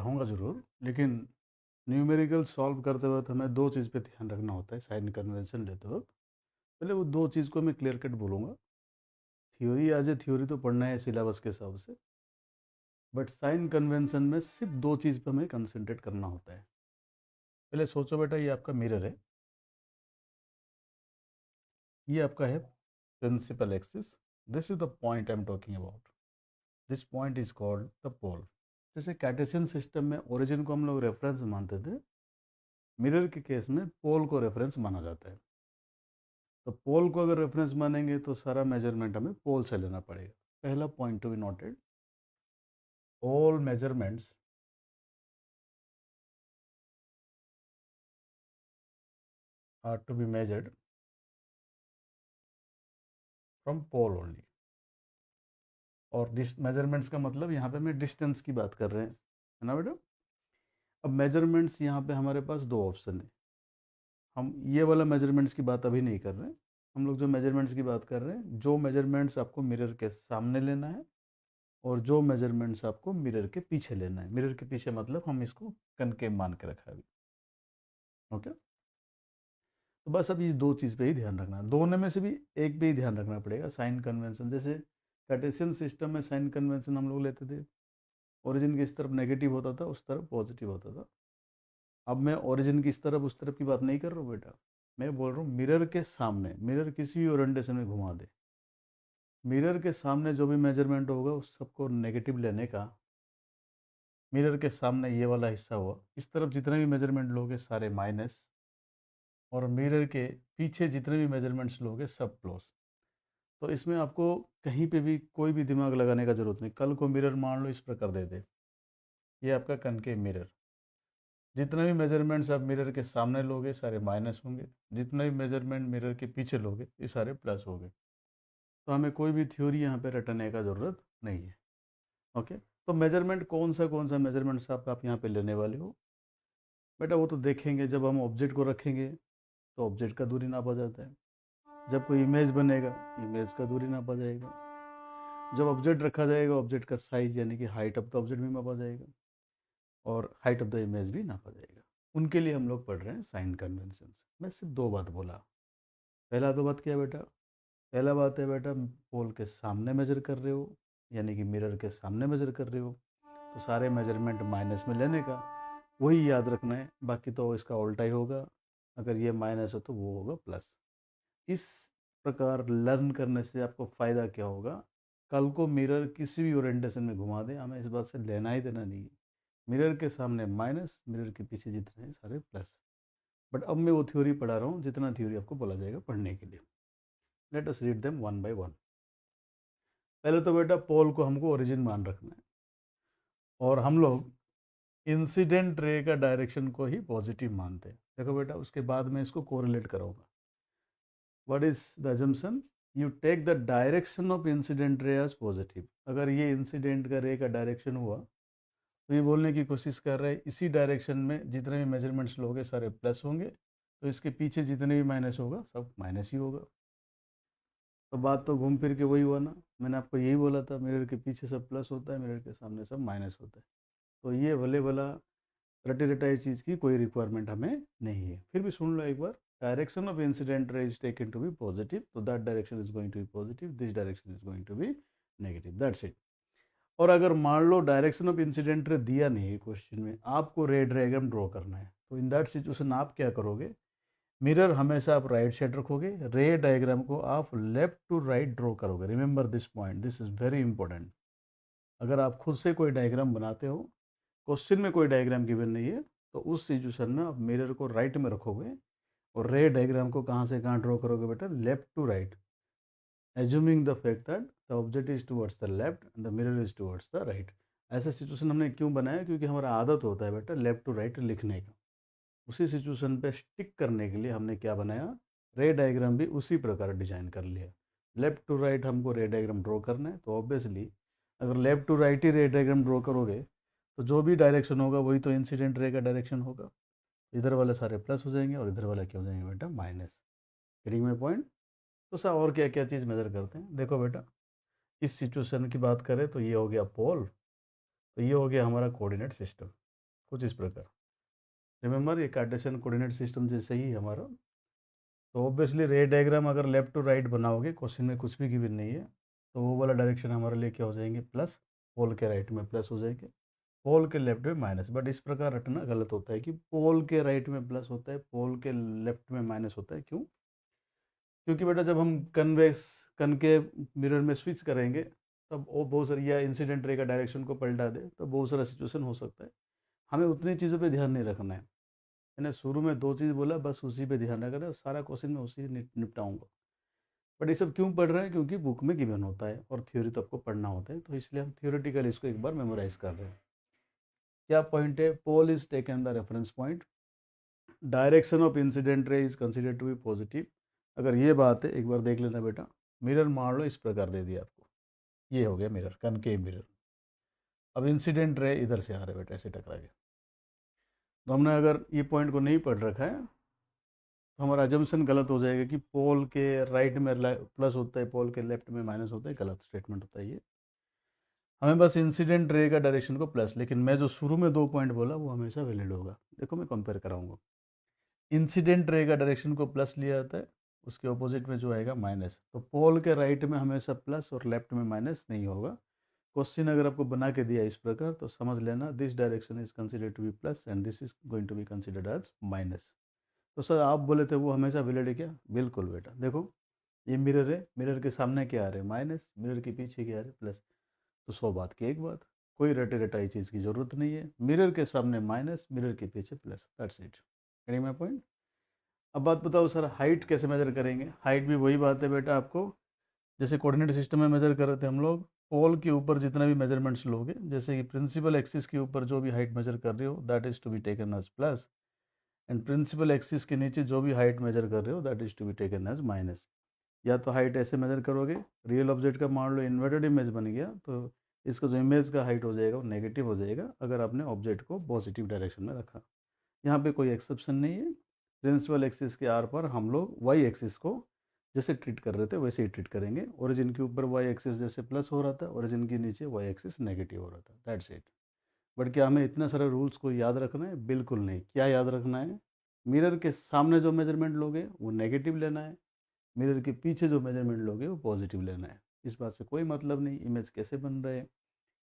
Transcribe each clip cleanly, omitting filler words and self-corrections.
पढ़ाऊँगा ज़रूर, लेकिन numerical solve करते वक़्त हमें 2 चीज़ पे ध्यान रखना होता है साइन कन्वेंशन लेते वक़्त। पहले वो 2 चीज़ को मैं क्लियर कट बोलूँगा। थ्योरी एज़ ए थ्योरी तो पढ़ना है सिलेबस के हिसाब से, बट साइन कन्वेंशन में सिर्फ़ 2 चीज़ पे हमें कंसंट्रेट करना होता है। पहले सोचो बेटा, ये आपका मिरर है, ये आपका है principal axis, this is the point I am talking about. This point is called the pole. जैसे कार्टेशियन सिस्टम में ओरिजिन को हम लोग रेफरेंस मानते थे, मिरर के केस में पोल को रेफरेंस माना जाता है। तो पोल को अगर रेफरेंस मानेंगे तो सारा मेजरमेंट हमें पोल से लेना पड़ेगा। पहला point to be noted, all measurements are to be measured from pole only. और डिस मेजरमेंट्स का मतलब यहाँ पे मैं डिस्टेंस की बात कर रहे हैं, है ना बेटा। अब मेजरमेंट्स यहाँ पे हमारे पास 2 ऑप्शन है। हम ये वाला मेजरमेंट्स की बात अभी नहीं कर रहे हैं। हम लोग जो मेजरमेंट्स की बात कर रहे हैं, जो मेजरमेंट्स आपको मिरर के सामने लेना है और जो मेजरमेंट्स आपको मिरर के पीछे लेना है। मिरर के पीछे मतलब हम इसको कनकेव मान के रखा है अभी। ओके, तो बस अब इस 2 चीज़ पे ही ध्यान रखना है। दोनों में से भी एक पे ही ध्यान रखना पड़ेगा। साइन कन्वेंशन, जैसे कार्टेशियन सिस्टम में साइन कन्वेंशन हम लोग लेते थे, ओरिजिन किस तरफ नेगेटिव होता था, उस तरफ पॉजिटिव होता था। अब मैं ओरिजिन किस तरफ उस तरफ की बात नहीं कर रहा हूँ बेटा, मैं बोल रहा हूँ मिरर के सामने। मिरर किसी भी ओरिएंटेशन में घुमा दे, मिरर के सामने जो भी मेजरमेंट होगा उस सबको नेगेटिव लेने का। मिरर के सामने ये वाला हिस्सा हुआ, इस तरफ जितने भी मेजरमेंट लोगे सारे माइनस, और मिरर के पीछे जितने भी मेजरमेंट्स लोगे सब प्लस। तो इसमें आपको कहीं पे भी कोई भी दिमाग लगाने का जरूरत नहीं। कल को मिरर मान लो इस प्रकार दे दे, ये आपका कनकेव मिरर, जितने भी मेजरमेंट्स आप मिरर के सामने लोगे सारे माइनस होंगे, जितने भी मेजरमेंट मिरर के पीछे लोगे ये सारे प्लस होंगे। तो हमें कोई भी थ्योरी यहाँ पे रटने का ज़रूरत नहीं है। ओके, तो मेजरमेंट कौन सा मेजरमेंट्स आप यहाँ पे लेने वाले हो बेटा, वो तो देखेंगे जब हम ऑब्जेक्ट को रखेंगे तो ऑब्जेक्ट का दूरी नापा जाता है। जब कोई इमेज बनेगा, इमेज का दूरी नापा जाएगा। जब ऑब्जेक्ट रखा जाएगा, ऑब्जेक्ट का साइज यानी कि हाइट ऑफ द ऑब्जेक्ट भी मापा जाएगा और हाइट ऑफ द इमेज भी नापा जाएगा। उनके लिए हम लोग पढ़ रहे हैं साइन कन्वेंशन। मैं सिर्फ 2 बात बोला। पहला तो बात क्या है बेटा, पहला बात है बेटा, पोल के सामने मेजर कर रहे हो, यानी कि मिरर के सामने मेजर कर रहे हो, तो सारे मेजरमेंट माइनस में लेने का, वही याद रखना है। बाकी तो इसका उल्टा ही होगा, अगर ये माइनस हो तो वो होगा प्लस। इस प्रकार लर्न करने से आपको फ़ायदा क्या होगा, कल को मिरर किसी भी ओरिएंटेशन में घुमा दें, हमें इस बात से लेना ही देना नहीं है। मिरर के सामने माइनस, मिरर के पीछे जितने हैं सारे प्लस। बट अब मैं वो थ्योरी पढ़ा रहा हूँ जितना थ्योरी आपको बोला जाएगा पढ़ने के लिए। Let us read them one by one. पहले तो बेटा पोल को हमको ओरिजिन मान रखना है, और हम लोग इंसिडेंट रे का डायरेक्शन को ही पॉजिटिव मानते हैं। देखो बेटा, उसके बाद में इसको कोरिलेट करूँगा। What is the assumption, you take the direction of incident ray as positive. अगर ये इंसिडेंट का रे का डायरेक्शन हुआ तो ये बोलने की कोशिश कर रहे हैं इसी डायरेक्शन में जितने भी मेजरमेंट्स लोगे सारे प्लस होंगे, तो इसके पीछे जितने भी माइनस होगा सब माइनस ही होगा। तो बात तो घूम फिर के वही हुआ ना, मैंने आपको यही बोला था, मिरर के पीछे सब प्लस होता है, मिरर के सामने सब माइनस होता है। तो ये भले भला रटी रटाई चीज़ की कोई रिक्वायरमेंट हमें नहीं है। फिर भी सुन लो एक बार, direction of incident ray is taken to be positive, तो that direction is going to be positive, this direction is going to be negative, that's it. और अगर मान लो डायरेक्शन ऑफ इंसिडेंट रे दिया नहीं है क्वेश्चन में, आपको रे डायग्राम ड्रॉ करना है, तो इन दैट सिचुएशन आप क्या करोगे, मिरर हमेशा आप राइट साइड रखोगे, रे डायग्राम को आप लेफ्ट टू राइट ड्रॉ करोगे। Remember this point, this is very important. अगर आप खुद से कोई डायग्राम बनाते हो, क्वेश्चन में कोई डायग्राम गिवन नहीं है, तो उस सिचुएशन में आप मिरर को राइट में रखोगे और रे डायग्राम को कहाँ से कहाँ ड्रॉ करोगे बेटा, left to right, assuming the fact that the object is towards the left and the mirror is towards the right. ऐसा सिचुएशन हमने क्यों बनाया, क्योंकि हमारा आदत होता है बेटा लेफ्ट टू राइट लिखने का। उसी सिचुएशन पे स्टिक करने के लिए हमने क्या बनाया, रे डायग्राम भी उसी प्रकार डिजाइन कर लिया। लेफ्ट टू राइट हमको रे डायग्राम ड्रॉ करना है, तो ऑब्वियसली अगर लेफ्ट टू राइट ही रे डायग्राम ड्रॉ करोगे तो जो भी डायरेक्शन होगा वही तो इंसिडेंट रे का डायरेक्शन होगा। इधर वाले सारे प्लस हो जाएंगे और इधर वाले क्या हो जाएंगे बेटा, माइनस। Getting my point. तो सर और क्या क्या चीज़ मेजर करते हैं, देखो बेटा, इस सिचुएशन की बात करें तो ये हो गया पोल, तो ये हो गया हमारा कोऑर्डिनेट सिस्टम। कुछ इस प्रकार। रिमेंबर ये कार्टेशियन कोऑर्डिनेट सिस्टम जैसे ही हमारा। तो ऑब्वियसली रे डायग्राम अगर लेफ्ट टू राइट बनाओगे, क्वेश्चन में कुछ भी गिवन नहीं है, तो वो वाला डायरेक्शन हमारे लिए क्या हो जाएंगे, प्लस। पोल के राइट में प्लस हो जाएंगे, पोल के लेफ्ट में माइनस। बट इस प्रकार रटना गलत होता है कि पोल के राइट में प्लस होता है, पोल के लेफ्ट में माइनस होता है। क्यों? क्योंकि बेटा जब हम कन्वेक्स कनकेव मिरर में स्विच करेंगे, तब वो बहुत सारी, या इंसिडेंट रे का डायरेक्शन को पलटा दे, तो बहुत सारा सिचुएशन हो सकता है। हमें उतनी चीज़ों पे ध्यान नहीं रखना है। मैंने शुरू में 2 चीज़ बोला, बस उसी पे ध्यान रखना है, सारा क्वेश्चन में उसी निपटाऊंगा। बट ये सब क्यों पढ़ रहे हैं? क्योंकि बुक में गिवन होता है और थ्योरी तो आपको पढ़ना होता है, तो इसलिए हम थियोरेटिकली इसको एक बार मेमोराइज कर रहे हैं। क्या पॉइंट है? Pole is taken the reference point, direction of incident ray is considered to be positive. अगर ये बात है, एक बार देख लेना बेटा। मिरर मान लो इस प्रकार दे दिया आपको, ये हो गया मिरर, कनकेव मिरर। अब इंसिडेंट रे इधर से आ रहे बेटा, ऐसे टकरा गया। तो हमने अगर ये पॉइंट को नहीं पढ़ रखा है, तो हमारा अजम्पशन गलत हो जाएगा कि पोल के राइट में प्लस होता है, पोल के लेफ्ट में माइनस होता है। गलत स्टेटमेंट होता है ये। हमें बस इंसिडेंट रे का डायरेक्शन को प्लस, लेकिन मैं जो शुरू में 2 पॉइंट बोला वो हमेशा वैलिड होगा। देखो मैं कंपेयर कराऊंगा। इंसिडेंट रे का डायरेक्शन को प्लस लिया जाता है, उसके ऑपोजिट में जो आएगा माइनस। तो पोल के राइट में हमेशा प्लस और लेफ्ट में माइनस नहीं होगा। क्वेश्चन अगर आपको बना के दिया इस प्रकार, तो समझ लेना this direction is considered to be plus and this is going to be considered as minus. तो सर आप बोले थे वो हमेशा वैलिड है क्या? बिल्कुल बेटा। देखो ये मिरर है, मिरर के सामने क्या आ रहा है, माइनस, मिरर के पीछे क्या आ रहा है, प्लस। तो 100 बात की एक बात, कोई रटे रटाई चीज़ की जरूरत नहीं है। मिरर के सामने माइनस, मिरर के पीछे plus, that's it. Getting my point? अब बात बताओ सर, हाइट कैसे मेजर करेंगे? हाइट भी वही बात है बेटा, आपको जैसे कोऑर्डिनेट सिस्टम में मेजर कर रहे थे हम लोग। पोल के ऊपर जितना भी मेजरमेंट्स लोगे, जैसे कि प्रिंसिपल एक्सिस के ऊपर जो भी हाइट मेजर कर रहे हो, that is to be taken as plus. And principal axis के नीचे जो भी हाइट मेजर कर रहे हो, that is to be taken as minus. या तो हाइट ऐसे मेजर करोगे, रियल ऑब्जेक्ट का मान लो इन्वर्टेड इमेज बन गया, तो इसका जो इमेज का हाइट हो जाएगा वो नेगेटिव हो जाएगा, अगर आपने ऑब्जेक्ट को पॉजिटिव डायरेक्शन में रखा। यहाँ पे कोई एक्सेप्शन नहीं है। प्रिंसिपल एक्सिस के आर पर हम लोग वाई एक्सिस को जैसे ट्रीट कर रहे थे वैसे ही ट्रीट करेंगे। ओरिजिन के ऊपर वाई एक्सिस जैसे प्लस हो रहा था, ओरिजिन के नीचे वाई एक्सिस नेगेटिव हो रहा था, दैट्स इट। बट क्या हमें इतने सारे रूल्स को याद रखना है? बिल्कुल नहीं। क्या याद रखना है? मिरर के सामने जो मेजरमेंट लोगे वो नेगेटिव लेना है, मिरर के पीछे जो मेजरमेंट लोगे वो पॉजिटिव लेना है। इस बात से कोई मतलब नहीं इमेज कैसे बन रहे हैं,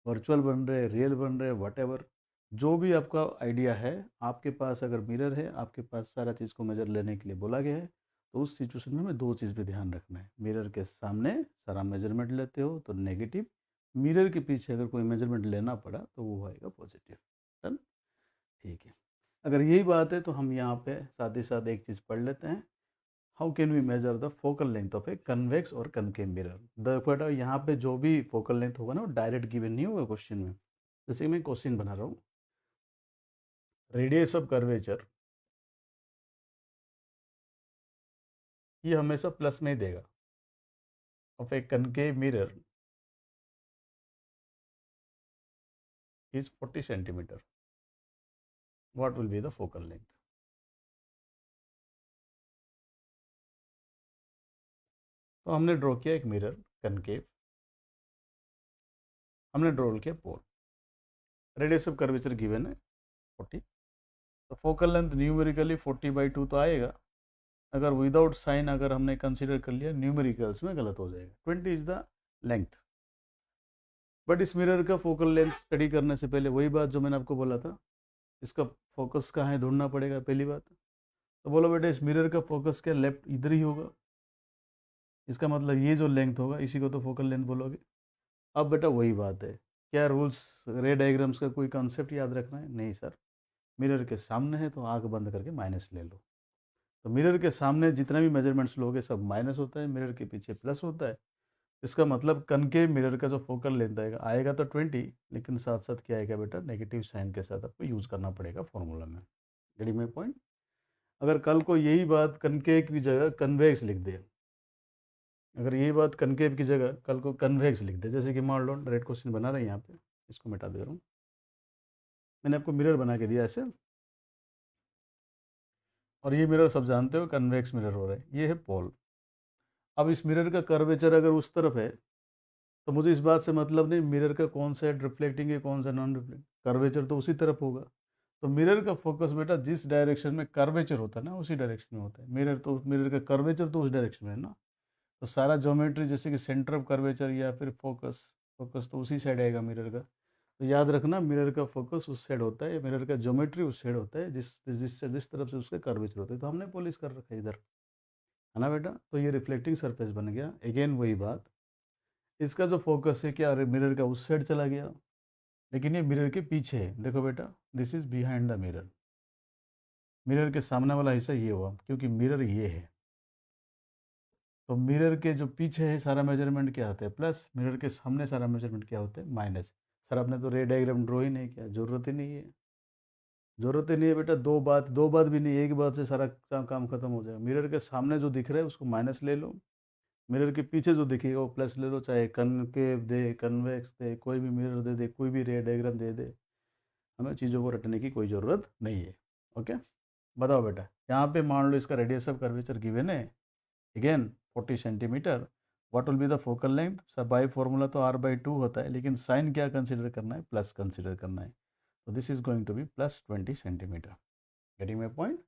वर्चुअल बन रहे हैं, रियल बन रहे हैं, वट जो भी आपका आइडिया है, आपके पास अगर मिरर है, आपके पास सारा चीज़ को मेजर लेने के लिए बोला गया है, तो उस सिचुएशन में हमें 2 चीज़ पे ध्यान रखना है। मिरर के सामने सारा मेजरमेंट लेते हो तो नेगेटिव, मिरर के पीछे अगर कोई मेजरमेंट लेना पड़ा तो वो आएगा पॉजिटिव। डन? ठीक है। अगर यही बात है तो हम यहाँ पे साथ ही साथ एक चीज़ पढ़ लेते हैं। How can we measure the focal length of a convex और कनकेव मिरर? देखो यहाँ पे जो भी फोकल लेंथ होगा ना, वो डायरेक्ट गिवन नहीं होगा क्वेश्चन में। जैसे मैं क्वेश्चन बना रहा हूँ, रेडियस ऑफ कर्वेचर, ये हमेशा प्लस में ही देगा। Of A concave mirror is 40 centimetre, what will be the focal length? तो हमने ड्रॉ किया एक मिरर कनकेव, हमने ड्रॉ किया पोल, रेडियस ऑफ कर्वेचर गिवन है 40। तो फोकल लेंथ न्यूमेरिकली 40/2 तो आएगा। अगर विदाउट साइन अगर हमने कंसीडर कर लिया, न्यूमेरिकल्स में गलत हो जाएगा। 20 इज द लेंथ। बट इस मिरर का फोकल लेंथ स्टडी करने से पहले वही बात जो मैंने आपको बोला था, इसका फोकस कहाँ है ढूंढना पड़ेगा पहली बात। तो बोलो बेटा इस मिरर का फोकस क्या लेफ्ट इधर ही होगा, इसका मतलब ये जो लेंथ होगा इसी को तो फोकल लेंथ बोलोगे। अब बेटा वही बात है, क्या रूल्स रे डायग्राम्स का कोई कॉन्सेप्ट याद रखना है? नहीं सर। मिरर के सामने है तो आंख बंद करके माइनस ले लो। तो मिरर के सामने जितना भी मेजरमेंट्स लोगे सब माइनस होता है, मिरर के पीछे प्लस होता है। इसका मतलब कनकेव मिरर का जो फोकल लेंथ आएगा, आएगा तो 20, लेकिन साथ साथ क्या आएगा बेटा, नेगेटिव साइन के साथ आपको यूज़ करना पड़ेगा फॉर्मूला में। Getting my point? अगर कल को यही बात कनकेव की जगह कन्वेक्स लिख दे, अगर यही बात कनकेव की जगह कल को कन्वेक्स लिख दे, जैसे कि मान लो डायरेक्ट क्वेश्चन बना रहे हैं यहाँ पे, इसको मिटा दे रहा हूँ। मैंने आपको मिरर बना के दिया ऐसे, और ये मिरर सब जानते हो कन्वेक्स मिरर हो रहा है, ये है पोल। अब इस मिरर का कर्वेचर अगर उस तरफ है, तो मुझे इस बात से मतलब नहीं मिरर का कौन सा हेड रिफ्लेक्टिंग है कौन सा नॉन रिफ्लेक्टिंग, कर्वेचर तो उसी तरफ होगा। तो मिरर का फोकस बेटा जिस डायरेक्शन में कर्वेचर होता है ना उसी डायरेक्शन में होता है। मिरर का कर्वेचर तो उस डायरेक्शन में है ना, तो सारा ज्योमेट्री जैसे कि सेंटर ऑफ कर्वेचर या फिर फोकस, फोकस तो उसी साइड आएगा मिरर का। तो याद रखना मिरर का फोकस उस साइड होता है, मिरर का ज्योमेट्री उस साइड होता है जिस तरफ से उसके कर्वेचर होते हैं। तो हमने पॉलिश कर रखा है इधर, है ना बेटा। तो ये रिफ्लेक्टिंग सरफेस बन गया। अगेन वही बात, इसका जो फोकस है क्या मिरर का उस साइड चला गया, लेकिन ये मिरर के पीछे है। देखो बेटा, this is behind the mirror. Mirror के सामने वाला हिस्सा ये हुआ क्योंकि मिरर ये है। तो मिरर के जो पीछे है सारा मेजरमेंट क्या होता है प्लस, मिरर के सामने सारा मेजरमेंट क्या होता है माइनस। सर आपने तो रे डायग्राम ड्रॉ ही नहीं किया, जरूरत ही नहीं है। जरूरत ही नहीं है बेटा, दो बात भी नहीं, एक बात से सारा काम खत्म हो जाएगा। मिरर के सामने जो दिख रहा है उसको माइनस ले लो, मिरर के पीछे जो दिखेगा वो प्लस ले लो। चाहे कनकेव दे, कन्वेक्स दे, कोई भी मिरर दे दे, कोई भी रे डायग्राम दे दे, हमें चीज़ों को रटने की कोई ज़रूरत नहीं है। ओके, बताओ बेटा, यहाँ पे मान लो इसका रेडियस ऑफ कर्वेचर गिवन है, again 40 centimetre. What will be the focal length? सब बाई फॉर्मूला तो r/2 होता है, लेकिन साइन क्या कंसिडर करना है, प्लस कंसिडर करना है। तो this is going to be plus 20 centimetre. Getting my point?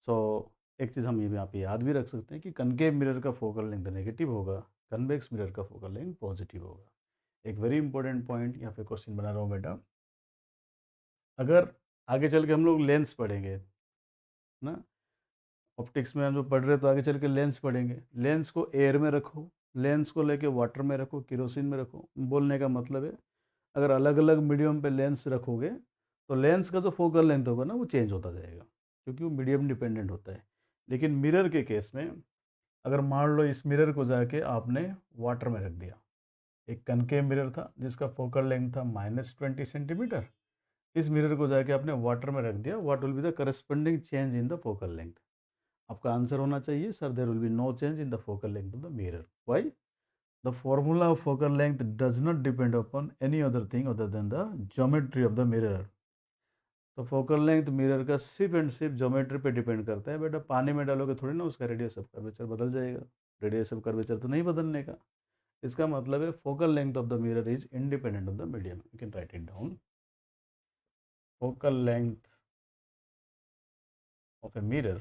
So एक चीज़ हम ये यहाँ पे याद भी रख सकते हैं कि कनकेव मिरर का फोकल लेंथ नेगेटिव होगा, कन्वेक्स मिरर का फोकल लेंथ पॉजिटिव होगा। एक वेरी इंपॉर्टेंट पॉइंट यहाँ पे क्वेश्चन बना रहा हूँ बेटा, अगर आगे चल के हम लोग लेंस पढ़ेंगे ना, ऑप्टिक्स में हम जो पढ़ रहे हैं तो आगे चल के लेंस पढ़ेंगे। लेंस को एयर में रखो, लेंस को लेके वाटर में रखो, केरोसिन में रखो। बोलने का मतलब है अगर अलग अलग मीडियम पे लेंस रखोगे तो लेंस का जो फोकल लेंथ होगा ना वो चेंज होता जाएगा, क्योंकि वो मीडियम डिपेंडेंट होता है। लेकिन मिरर के केस में अगर मान लो इस मिरर को जाके आपने वाटर में रख दिया, एक कनकेव मिरर था जिसका फोकल लेंथ था -20 सेंटीमीटर, इस मिरर को जाके आपने वाटर में रख दिया, what will be the corresponding change in the focal length? आपका आंसर होना चाहिए sir there will be no change in the focal length of the mirror. Why? The formula of focal length does not depend upon any other thing other than the geometry of the mirror. तो focal length mirror का सिर्फ and सिर्फ geometry पे depend करता है बेटा। पानी में डालोगे थोड़ी ना उसका रेडियस ऑफ कर्वेचर बदल जाएगा, रेडियस ऑफ कर्वेचर तो नहीं बदलने का। इसका मतलब है focal length of the mirror is independent of the medium. You can write it down, focal length of a mirror